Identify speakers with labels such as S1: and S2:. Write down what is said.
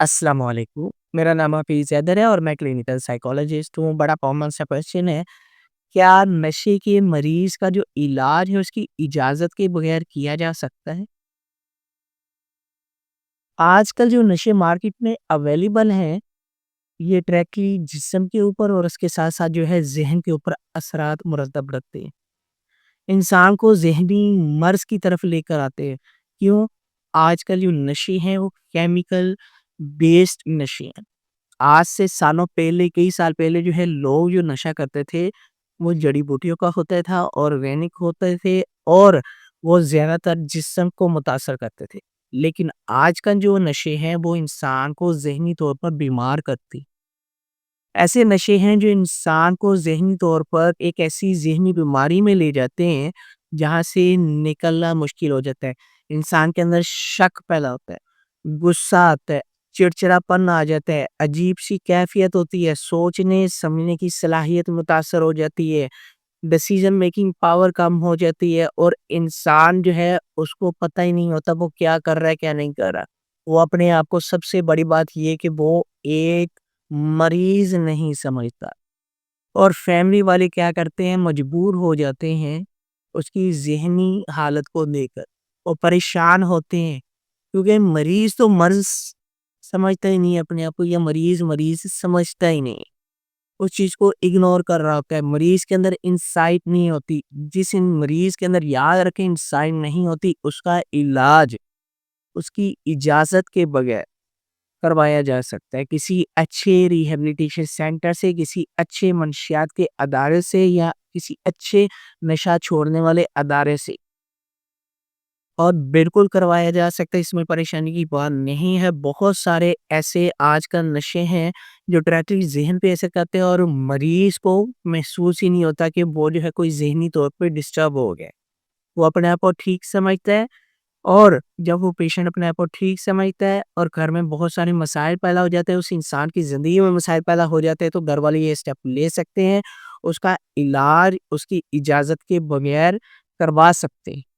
S1: السلام علیکم، میرا نام حفیظ حیدر ہے اور میں کلینیکل سائیکالوجسٹ ہوں۔ بڑا کامن سا کویسچن ہے، کیا نشے کے مریض کا جو علاج ہے اس کی اجازت کے بغیر کیا جا سکتا ہے؟ آج کل جو نشے مارکیٹ میں اویلیبل ہیں، یہ ڈائریکٹلی جسم کے اوپر اور اس کے ساتھ ساتھ جو ہے ذہن کے اوپر اثرات مرتب رکھتے ہیں۔ انسان کو ذہنی مرض کی طرف لے کر آتے ہیں۔ کیوں؟ آج کل جو نشے ہیں وہ کیمیکل بیسڈ نشے ہیں۔ آج سے سالوں پہلے، کئی سال پہلے جو ہے لوگ جو نشہ کرتے تھے وہ جڑی بوٹیوں کا ہوتا تھا، آرگینک ہوتے تھے، اور وہ زیادہ تر جسم کو متاثر کرتے تھے۔ لیکن آج کل جو نشے ہیں وہ انسان کو ذہنی طور پر بیمار کرتی۔ ایسے نشے ہیں جو انسان کو ذہنی طور پر ایک ایسی ذہنی بیماری میں لے جاتے ہیں جہاں سے نکلنا مشکل ہو جاتا ہے۔ انسان کے اندر شک پیدا ہوتا ہے، غصہ آتا ہے، چڑچڑا پن آ جاتا ہے، عجیب سی کیفیت ہوتی ہے، سوچنے سمجھنے کی صلاحیت متاثر ہو جاتی ہے، ڈیسیژن میکنگ پاور کم ہو جاتی ہے، اور انسان جو ہے اس کو پتہ ہی نہیں ہوتا وہ کیا کر رہا ہے کیا نہیں کر رہا۔ وہ اپنے آپ کو، سب سے بڑی بات یہ کہ وہ ایک مریض نہیں سمجھتا، اور فیملی والے کیا کرتے ہیں، مجبور ہو جاتے ہیں اس کی ذہنی حالت کو لے کر، وہ پریشان ہوتے ہیں، کیونکہ مریض تو مرض سمجھتا ہی نہیں اپنے آپ کو، یا مریض مریض سمجھتا ہی نہیں، اس چیز کو اگنور کر رہا ہوتا ہے۔ مریض کے اندر انسائٹ نہیں ہوتی، جس مریض کے اندر، یاد رکھیں، انسائٹ نہیں ہوتی، اس کا علاج اس کی اجازت کے بغیر کروایا جا سکتا ہے، کسی اچھے ریہیبلیٹیشن سینٹر سے، کسی اچھے منشیات کے ادارے سے، یا کسی اچھے نشہ چھوڑنے والے ادارے سے، اور بالکل کروایا جا سکتا ہے۔ اس میں پریشانی کی بات نہیں ہے۔ بہت سارے ایسے آج کل نشے ہیں جو ڈائریکٹلی ذہن پہ اثر کرتے ہیں، اور مریض کو محسوس ہی نہیں ہوتا کہ وہ جو ہے کوئی ذہنی طور پہ ڈسٹرب ہو گیا، وہ اپنے آپ کو ٹھیک سمجھتا ہے۔ اور جب وہ پیشنٹ اپنے آپ کو ٹھیک سمجھتا ہے اور گھر میں بہت سارے مسائل پیدا ہو جاتے ہیں، اس انسان کی زندگی میں مسائل پیدا ہو جاتے ہیں، تو گھر والے یہ سٹیپ لے سکتے ہیں، اس کا علاج اس کی اجازت کے بغیر کروا سکتے ہیں۔